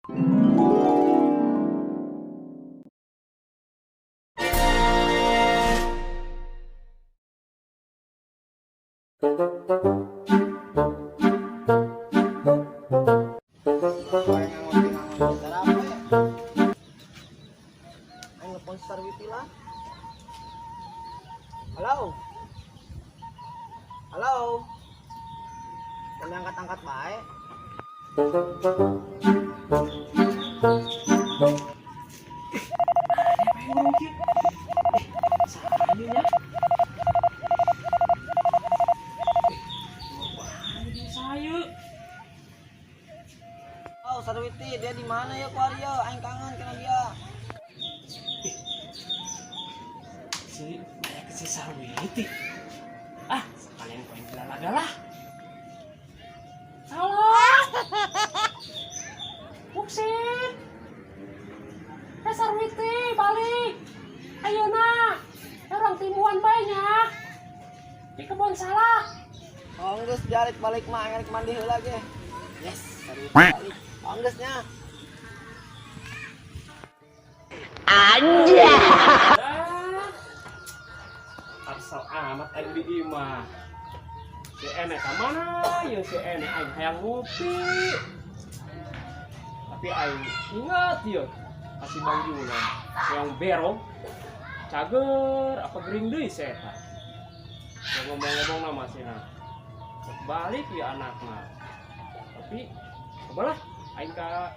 Halo. Halo. Kami angkat-angkat baik. Oh, Sarwiti, dia di mana ya, Aryo? Aing kangen kena dia. Si Sarwiti. Ah, sekalian kau yang gala-gala. Halo. Muksin. Sarwiti, balik. Ayo nak. Orang timuan banyak. Di kebun salah. Oh, geus balik mah ngarek mandi heula ge. Yes, Sarwiti balik. Oh, geusnya. Anjay. Arsal amat aing di imah. Si enek mana ya si enek aing hayang ngopi. Tapi aing ingat ya kasih bangjuna yang berong cager apa gering deui saya eta. Ngomong-ngomong nama sih balik ya anakna. Tapi cobalah aing ka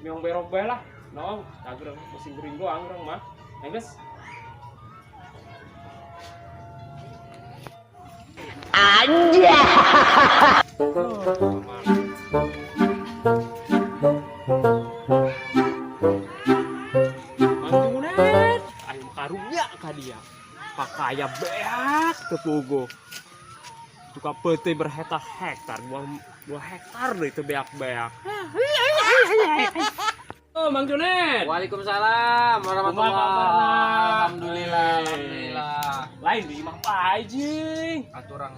meong berong bae lah. Nong cager mesin gering doang urang mah. Geus. Anjay. Mantunet, ayo karunya ka dia. Pakaya beak tepugo. Tuka pete berhektar-hektar, 2 hektar deh itu beak-beak. Oh, Mang Junet. Waalaikumsalam warahmatullahi wabarakatuh. Alhamdulillah. Lain di imah bae jing. Aturang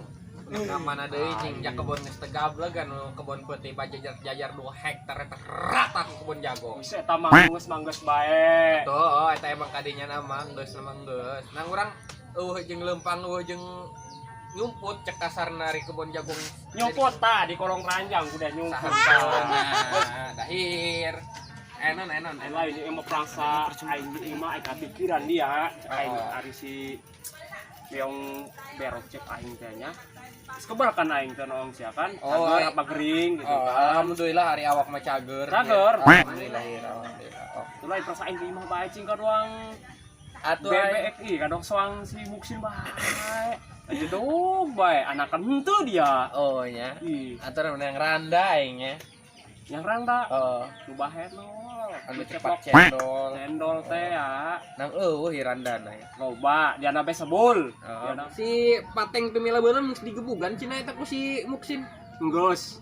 mana deui cing jak kebon geus tegablegan kebon peuting jajar 2 hektar eta rata ku kebon jago. Geus eta manggeus bae. Tuh, eta emang kadinya nama geus nama geus. Nang urang jeung lempang jeung nyumput cek kasar nari kebon jagung Nyumput tah di kolong ranjang udah nyumput. Dahir. Enon. Lain ieu mah prangsa aing di imah aing kapikiran dia, aing ari si meong berok cek aing teh nya. Geus keberkan aing teh noong sia kan. Cager apa gering gitu kan. Alhamdulillah hari awak mah cager. Cager. Alhamdulillah. Tuh lain prangsa aing di imah bae cing kadoang. Atuh BBXI kadang soang si Muksin bae. Aja dong bae anakan henteu dia. Oh nya. Atuh yang randa aing nya. Yang randa. Nu bahet no. Anu cepak cendol. Cendol teh ya. Nang eueuh hirandana ya. Loba, diana bae sebul. Si Pateng Tumila beunang geus digebugan cenah eta ku si Muksin. Enggeus.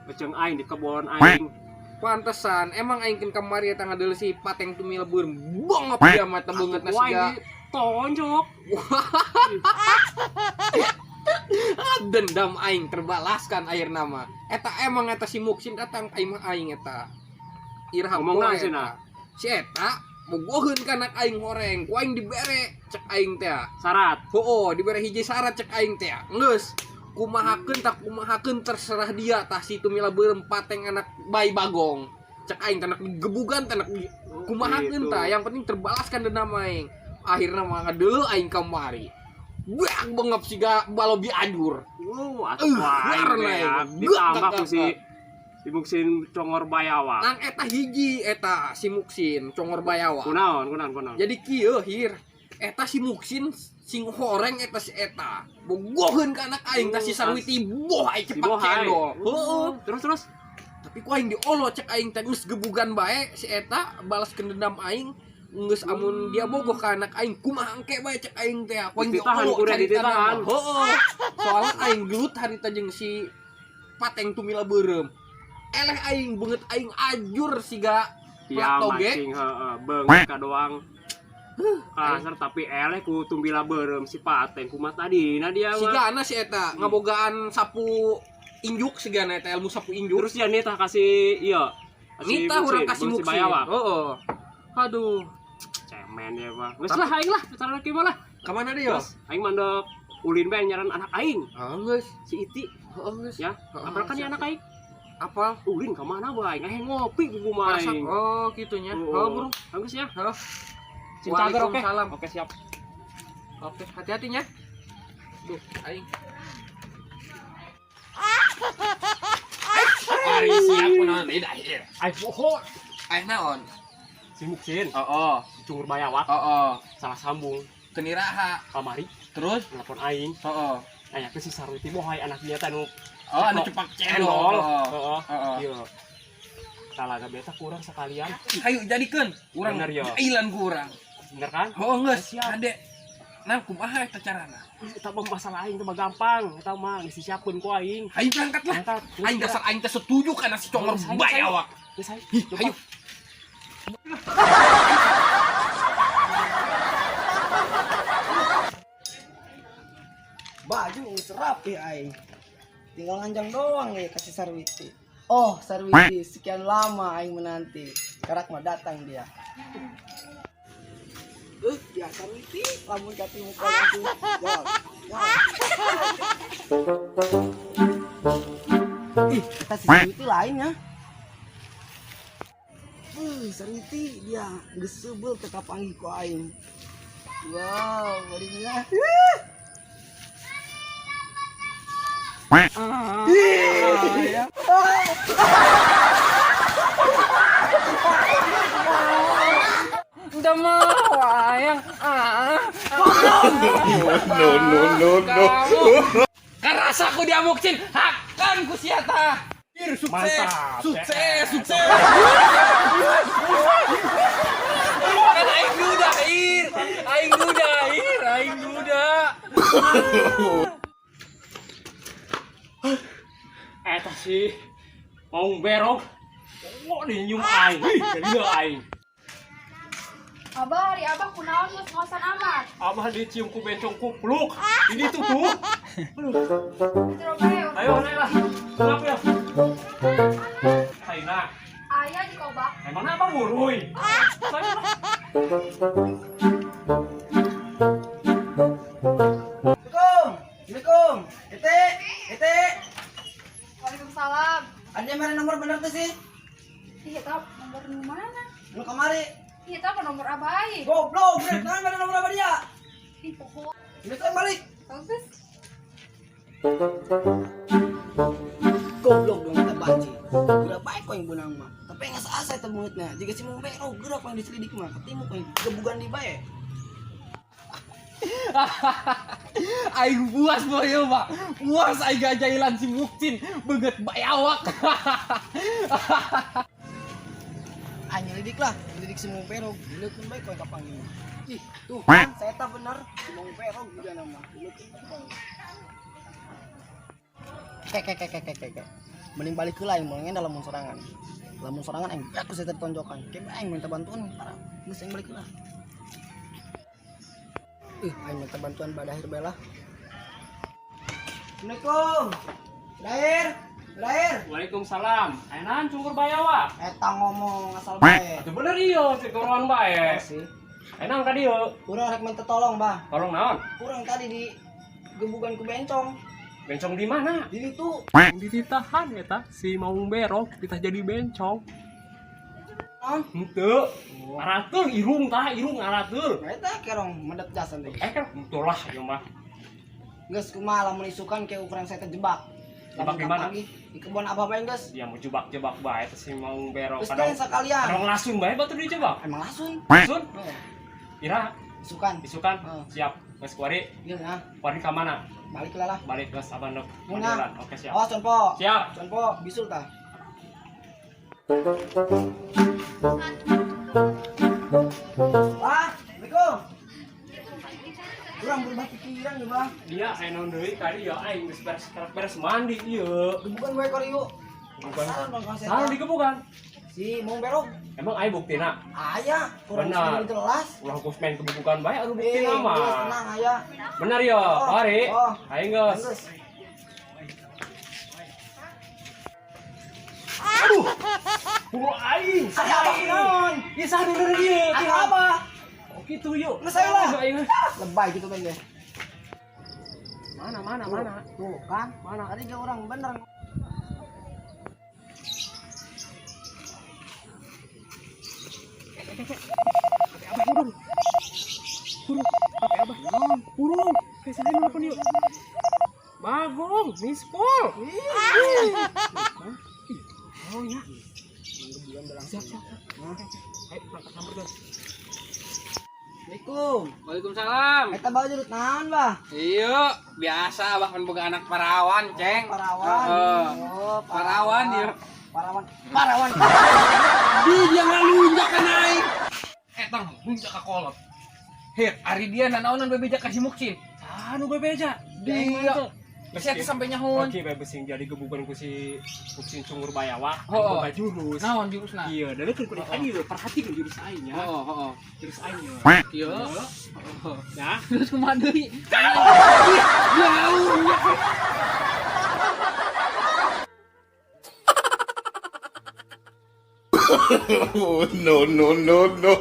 Beceung aing di kebon aing. Pantesan emang aing keun kamari eta ngadeul si Pateng Tumila beunang bongop dia mah teu beungeutna siga. Tonjok. Dendam aing terbalaskan air nama. Eta emang eta si Muksin datang ka imah aing eta. Irham ngomongna cenah. Si eta bogoheun ka anak aing horeng, ku aing dibere cek aing teh. Syarat. Heuh, dibere hiji syarat cek aing teh. Geus. Kumahakeun terserah dia tah si Tumila beureum Pateng anak bayi bagong. Cek aing teh anak digebugan teh anak kumahakeun tah, yang penting terbalaskan dendam aing. Akhirna mah ngadeuleu aing kamari. Beak bengep siga balobi ajur. Atuh aing ditambah ku si Muksin Congor Bayawa. Nang eta hiji eta si Muksin Congor Bayawa. Kunaon. Jadi kieu hir. Eta si Muksin sing horeng eta si eta. Bogoheun ka anak aing tah si Sarwiti boh aing cepak cendol. Heeh. Terus. Tapi ku aing diolo cek aing teh geus gebugan bae si eta balaskeun dendam aing. Geus amun dia bogoh ka anak aing kumaha engke bae cek aing teh. Ku aing diolo ditahan. Heeh. Soalnya aing gelut harita jeung si Pateng Tumila beureum. Eleh aing beungeut aing ajur siga ya mancing beungeut ka doang kasar tapi eleh ku Tumila beureum si Pateng kumaha tadina dia mah sigana si eta ngabogaan sapu injuk sigana eta ilmu sapu injuk terus dia nih tah kasih ieu Minta urang kasih si muksin. Bayawa. Oh. Aduh. Cemen ya, Bang. Geus lah aing lah, cara laki mah lah. Ka mana dia? Geus aing mandek ulin bae nyaran anak aing. Geus. Si Iti. Geus. Ya, apal kan anak aing? Apal? Ulin ka mana bae? Ngahe ngopi ku kumaha Masak. aing. Oh, gitunya. Oh, Bro. Bagus ya. Halo. Cincager oke. Waalaikumsalam. Oke, siap. Oke, hati-hatinya. Duh, aing. Ari siap kunaon deui dahir. Aing poho. Aing naon? Si Muksin. Oh. Cungur Bayawa. Oh. Salah sambung. Keniraha. Kamari Terus? nelpon aing. Oh. Aya ke si Sarwiti bohay anak dia teh nu Oh, anu cepak cendol. Heeh. Heeh. Ieu. Talaga beta kurang sekalian. Hayu jadikeun urang Bener, ya. jailan ku urang. Bener kan? Oh, geus. Siap. Ade. Nah, kumaha eta carana? Eta mah masalah aing teh mah gampang. Eta mah geus disiapkeun ku aing. Hayu berangkat lah. Berangkat. Aing dasar aing teh setuju kana si congor Geus, hayu, Bayawa. Geus aing. Ih, hayu. Baju rapi aing. Tinggal nganjang doang ya kasih Sarwiti. Oh, Sarwiti, sekian lama aing menanti. Karak mah datang dia. Ya Sarwiti, lamun kati muka langsung. Jawab. Ih, kita si Sarwiti lainnya. Sarwiti dia geus sebel teka panggih ku aing. Wow, barinya. Udah mau ayang. No. Karasaku dia Muksin, hakan ku siata. Sukses. Mantap. Sukses. Kan aing duda, Ir. Aing duda. Eta sih mau berok. Oh, dinyum aing. Jadi aing. Abah, hari abah kunaon geus ngosan amat. Abah dicium ku bencong kupluk. Ini tuh tuh. Jero bae. Ayo naik lah. Kenapa ya? Aina. Aya di kobak. Emang apa murui? Assalamualaikum. Ete. Waalaikumsalam. Ada mana nomor bener tuh sih? Iya tau nomor nu mana? Lu kamari. Iya tau nomor abah ai. Goblok, bener kan mana nomor apa dia? Ih pokok. Ini kan balik. Bagus. Goblok dong kita banci. Udah baik kau yang benang mah. Tapi nggak seasa itu mulutnya. Jika si mau bero, gerak yang diselidik mah. Ketemu kau yang gebugan di bae. Aing puas boyo, Pak. Puas aing gajailan si Muksin beget Bayawak. Ah nyelidik lah, nyelidik si mau bero. Gelut kan baik kau yang kapan ini. Ih, tuh kan saya tak benar. Si mau bero juga nama. Gelut kan baik. Kek. Mending balik ke lain, mau dalam sorangan. Dalam sorangan aing aku saya tertonjokan. Kayak aing minta bantuan parah. Geus aing balik lah. Aing minta bantuan Badahir bela. Assalamualaikum. Badahir. Waalaikumsalam. Ainan cungkur Bayawa. Eta ngomong asal bae. Atuh bener ieu cikoron bae. Sih. Ainan ka dieu. Urang rek minta tolong, Bah. Tolong naon? Urang tadi di gebugan ku bencong. Bencong di mana? Di itu. Ditahan eta si Maung Berok kita jadi bencong. Naon? Henteu. Ngaratul irung ngaratul. Eta kerong medep jasan deh. Kan itulah ieu mah. Geus kumaha lamun isukan ke ukuran saya terjebak. Jebak di mana? Di kebun abah bae geus. Dia mau jebak-jebak bae teh si Maung Berok. Geus teh sakalian. Kadang lasun bae batu dijebak. Emang lasun. Lasun? Heuh. Ira, Isukan. isukan. Heeh. Siap. Geus kuari. Ieu nah, Kuari ka mana? balik lah. Balik geus abandok. Nah. Mandiran. Oke, siap. Awas conpo. Siap. Conpo bisul tah. Assalamualaikum. Urang berubah pikiran ya, Bang. Dia ayeuna deui tadi ya aing geus beres mandi ieu. Gebukan bae kali yuk. Bukan. Salah Salah dikebukan. Si mau berok. Emang aya buktina? Aya, kurang Benar. jelas. Ulah geus main kebubukan bae atuh buktina Geus mah. tenang aya. Benar ya, Oh, Ari. oh. Aing geus. Geus. Aduh. Pulau aing. Ada apa naon? Ya sadar dia. Ada apa? Oh gitu yuk. Nggak saya lah. Aing. Lebay gitu kan deh. Mana? Tuh kan, mana ada juga orang bener. Burung. Kasih dia apa nih? Bagong, mispol. Oh ya. Siap. Ayo berangkat sambar dong. Assalamualaikum. Waalaikumsalam. Eta bawa jurut naon, Bah? Iya, biasa bahkan boga anak parawan, Ceng. Parawan. Heeh. Oh, Parawan ya. Parawan. Dia ngalunjak ka naik. Tang, lunjak ka kolot. Heh, ari dia nanaonan bebeja ka si Muksin. Anu bebeja. Dia. Saya teh sampe nyahon. Oke, besing jadi gebukan ku si Buksin Sungur Bayawa. Oh. Boga jurus. Naon jurusna? Iya, dan itu kudu aja perhatikan jurus aing ya. Heeh. Jurus aing ya. Iya. Ya. Terus kumaha deui? Ya, Oh, no.